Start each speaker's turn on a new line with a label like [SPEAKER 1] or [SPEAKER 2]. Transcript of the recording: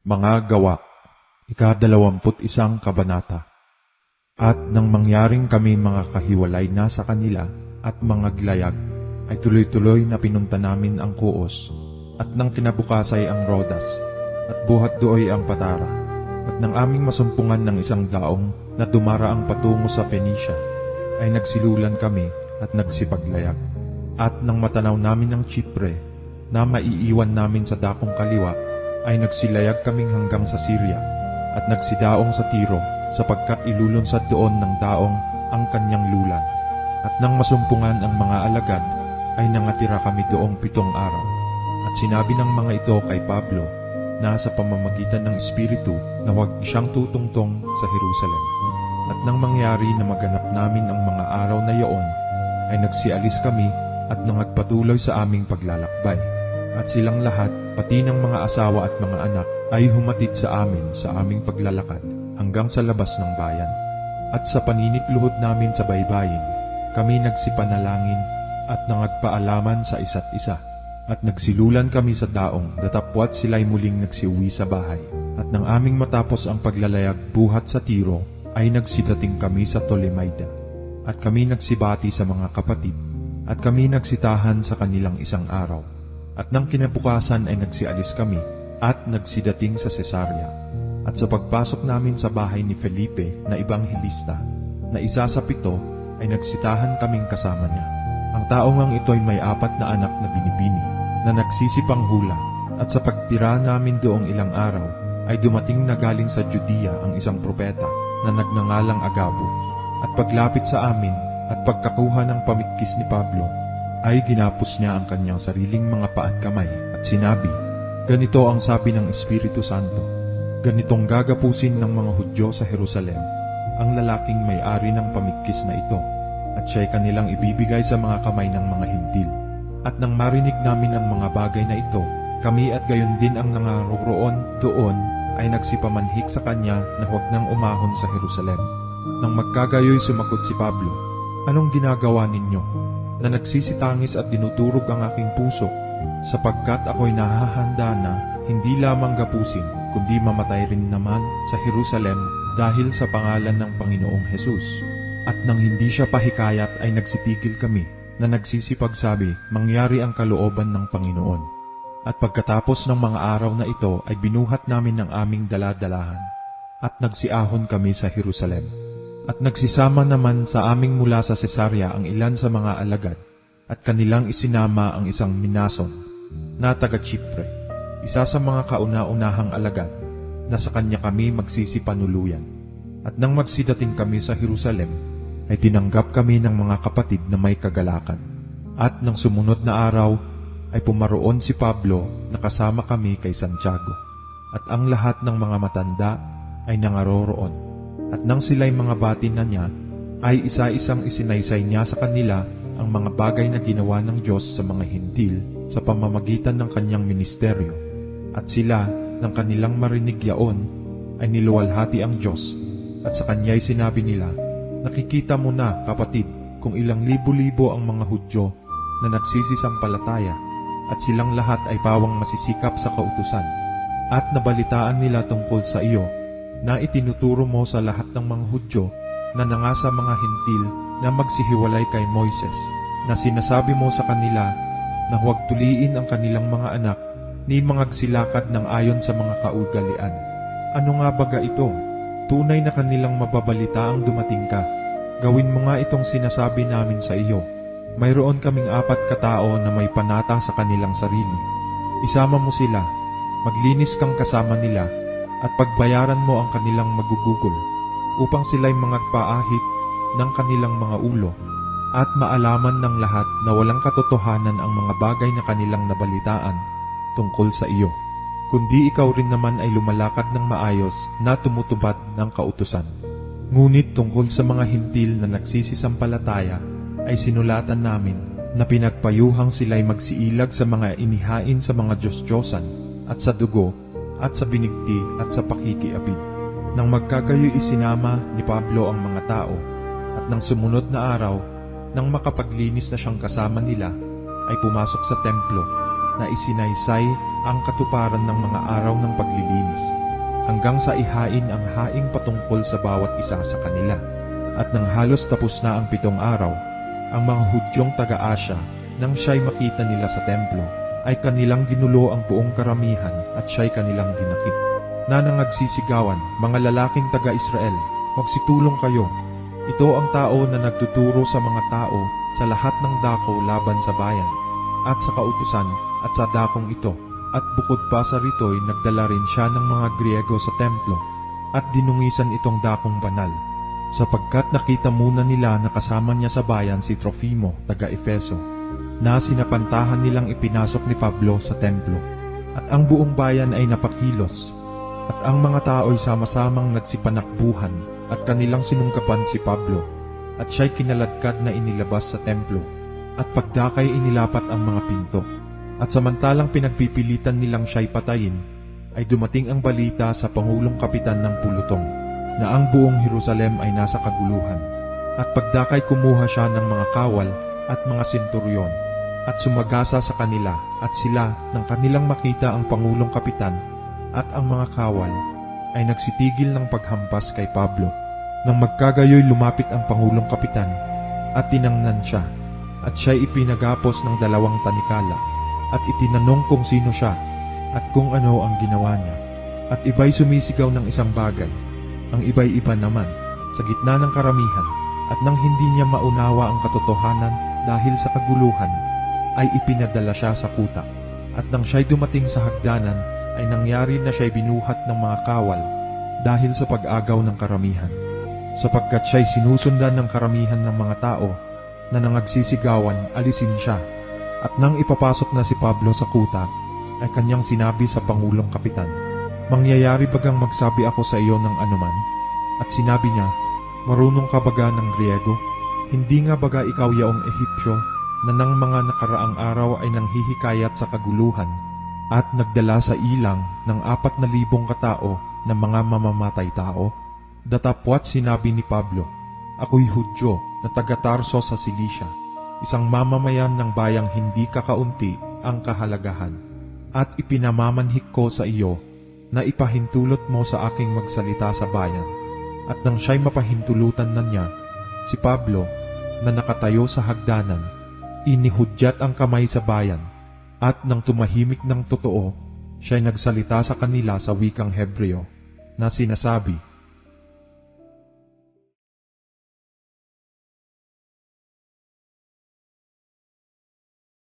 [SPEAKER 1] Mga Gawa, ika-21 kabanata. At nang mangyaring kami mga kahiwalay na sa kanila at mga gilayag, ay tuloy-tuloy na pinunta namin ang Kuos, at nang kinabukasay ang Rodas, at buhat dooy ang Patara, at nang aming masumpungan ng isang daong na dumaraang patungo sa Phoenicia, ay nagsilulan kami at nagsipaglayag. At nang matanaw namin ang Chipre, na maiiwan namin sa dakong kaliwa, ay nagsilayag kaming hanggang sa Syria, at nagsidaong sa Tiro, sapagkat ilulunsad doon ng daong ang kanyang lulan. At nang masumpungan ang mga alagad, ay nangatira kami doong 7 araw. At sinabi ng mga ito kay Pablo, na sa pamamagitan ng Espiritu na huwag siyang tutungtong sa Jerusalem. At nang mangyari na maganap namin ang mga araw na yaon, ay nagsialis kami at nangagpatuloy sa aming paglalakbay. At silang lahat, pati ng mga asawa at mga anak, ay humatid sa amin sa aming paglalakad hanggang sa labas ng bayan. At sa paninikluhod namin sa baybayin, kami nagsipanalangin at nangagpaalaman sa isa't isa. At nagsilulan kami sa daong datapwat sila'y muling nagsiuwi sa bahay. At nang aming matapos ang paglalayag buhat sa Tiro, ay nagsidating kami sa Tolemaida. At kami nagsibati sa mga kapatid, at kami nagsitahan sa kanilang isang araw. At nang kinabukasan ay nagsialis kami, at nagsidating sa Cesarea. At sa pagpasok namin sa bahay ni Felipe na Ebanghelista, na isa sa 7, ay nagsitahan kaming kasama niya. Ang taong ang ito'y may 4 na anak na binibini, na nagsisipang hula, at sa pagtira namin doong ilang araw, ay dumating na galing sa Judea ang isang propeta na nagngangalang Agabo. At paglapit sa amin, at pagkakuha ng pamitkis ni Pablo, ay ginapos niya ang kanyang sariling mga paa at kamay, at sinabi, "Ganito ang sabi ng Espiritu Santo, ganitong gagapusin ng mga Hudyo sa Jerusalem, ang lalaking may-ari ng pamitkis na ito, at siya'y kanilang ibibigay sa mga kamay ng mga Hintil." At nang marinig namin ang mga bagay na ito, kami at gayon din ang nangaroroon doon, ay nagsipamanhik sa kanya na huwag nang umahon sa Jerusalem. Nang magkagayoy sumagot si Pablo, "Anong ginagawa ninyo? Na nagsisitangis at dinudurog ang aking puso, sapagkat ako'y nahahanda na hindi lamang gapusin, kundi mamatay rin naman sa Jerusalem dahil sa pangalan ng Panginoong Hesus." At nang hindi siya pahikayat ay nagsitigil kami, na nagsisipagsabi, mangyari ang kalooban ng Panginoon. At pagkatapos ng mga araw na ito ay binuhat namin ang aming daladalahan, at nagsiahon kami sa Jerusalem. At nagsisama naman sa aming mula sa Cesarea ang ilan sa mga alagad, at kanilang isinama ang isang Minason, na taga Chipre, isa sa mga kauna-unahang alagad, na sa kanya kami magsisipanuluyan. At nang magsidating kami sa Jerusalem, ay tinanggap kami ng mga kapatid na may kagalakan. At nang sumunod na araw, ay pumaroon si Pablo na kasama kami kay Santiago. At ang lahat ng mga matanda ay nangaroroon. At nang sila'y mga bati na niya, ay isa-isang isinaysay niya sa kanila ang mga bagay na ginawa ng Diyos sa mga Hintil sa pamamagitan ng kanyang ministeryo. At sila, nang kanilang marinig yaon, ay niluwalhati ang Diyos. At sa kanya'y sinabi nila, "Nakikita mo na, kapatid, kung ilang libo-libo ang mga Hudyo na nagsisisampalataya, at silang lahat ay pawang masisikap sa kautusan. At nabalitaan nila tungkol sa iyo, na itinuturo mo sa lahat ng mga Hudyo na nangasa mga Hintil na magsihiwalay kay Moises, na sinasabi mo sa kanila na huwag tuliin ang kanilang mga anak ni mangagsilakad ng ayon sa mga kaugalian. Ano nga baga ito? Tunay na kanilang mababalita ang dumating ka. Gawin mo nga itong sinasabi namin sa iyo. Mayroon kaming 4 katao na may panata sa kanilang sarili. Isama mo sila, maglinis kang kasama nila, at pagbayaran mo ang kanilang magugugol, upang sila'y mangagpaahit ng kanilang mga ulo, at maalaman ng lahat na walang katotohanan ang mga bagay na kanilang nabalitaan tungkol sa iyo, kundi ikaw rin naman ay lumalakad ng maayos na tumutupad ng kautusan. Ngunit tungkol sa mga Hintil na nagsisisampalataya, ay sinulatan namin na pinagpayuhang sila'y magsiilag sa mga inihain sa mga Diyos-Diyosan, at sa dugo, at sa binigti, at sa pakikiapid. Nang magkagayoy isinama ni Pablo ang mga tao, at nang sumunod na araw, nang makapaglinis na siyang kasama nila, ay pumasok sa templo, na isinaysay ang katuparan ng mga araw ng paglilinis, hanggang sa ihain ang haing patungkol sa bawat isa sa kanila. At nang halos tapos na ang 7 araw, ang mga Hudyong taga-Asya, nang siya'y makita nila sa templo, ay kanilang ginulo ang buong karamihan at siya'y kanilang dinakip. Na nangagsisigawan, mga lalaking taga-Israel, magsitulong kayo. Ito ang tao na nagtuturo sa mga tao sa lahat ng dako laban sa bayan, at sa kautusan, at sa dakong ito. At bukod pa sa rito'y nagdala rin siya ng mga Griego sa templo, at dinungisan itong dakong banal, sapagkat nakita muna nila na kasama niya sa bayan si Trofimo, taga-Efeso, na sinapantahan nilang ipinasok ni Pablo sa templo. At ang buong bayan ay napakilos, at ang mga tao'y sama-samang nagsipanakbuhan, at kanilang sinungkapan si Pablo, at siya'y kinaladkad na inilabas sa templo, at pagdakay inilapat ang mga pinto. At samantalang pinagpipilitan nilang siya'y patayin, ay dumating ang balita sa Pangulong Kapitan ng Pulutong, na ang buong Jerusalem ay nasa kaguluhan. At pagdakay kumuha siya ng mga kawal at mga senturyon, at sumagasa sa kanila, at sila, nang kanilang makita ang Pangulong Kapitan at ang mga kawal, ay nagsitigil ng paghampas kay Pablo. Nang magkagayoy lumapit ang Pangulong Kapitan, at tinangnan siya, at siya'y ipinagapos ng 2 tanikala, at itinanong kung sino siya, at kung ano ang ginawa niya. At iba'y sumisigaw ng isang bagay, ang iba'y iba naman, sa gitna ng karamihan, at nang hindi niya maunawa ang katotohanan dahil sa kaguluhan, ay ipinadala siya sa kuta. At nang siya'y dumating sa hagdanan, ay nangyari na siya'y binuhat ng mga kawal dahil sa pag-agaw ng karamihan, sapagkat siya'y sinusundan ng karamihan ng mga tao na nangagsisigawan, alisin siya. At nang ipapasok na si Pablo sa kuta, ay kanyang sinabi sa Pangulong Kapitan, "Mangyayari bagang magsabi ako sa iyo ng anuman?" At sinabi niya, "Marunong ka baga ng Griego? Hindi nga baga ikaw yaong Ehipsyo na nang mga nakaraang araw ay nanghihikayat sa kaguluhan at nagdala sa ilang ng 4,000 katao na mga mamamatay tao?" Datapwat sinabi ni Pablo, "Ako'y Hudyo na taga-Tarso sa Cilicia, isang mamamayan ng bayang hindi kakaunti ang kahalagahan, at ipinamamanhik ko sa iyo na ipahintulot mo sa aking magsalita sa bayan." At nang siya'y mapahintulutan na niya, si Pablo, na nakatayo sa hagdanan, inihudyat ang kamay sa bayan, at nang tumahimik ng totoo, siya'y nagsalita sa kanila sa wikang Hebreo, na sinasabi,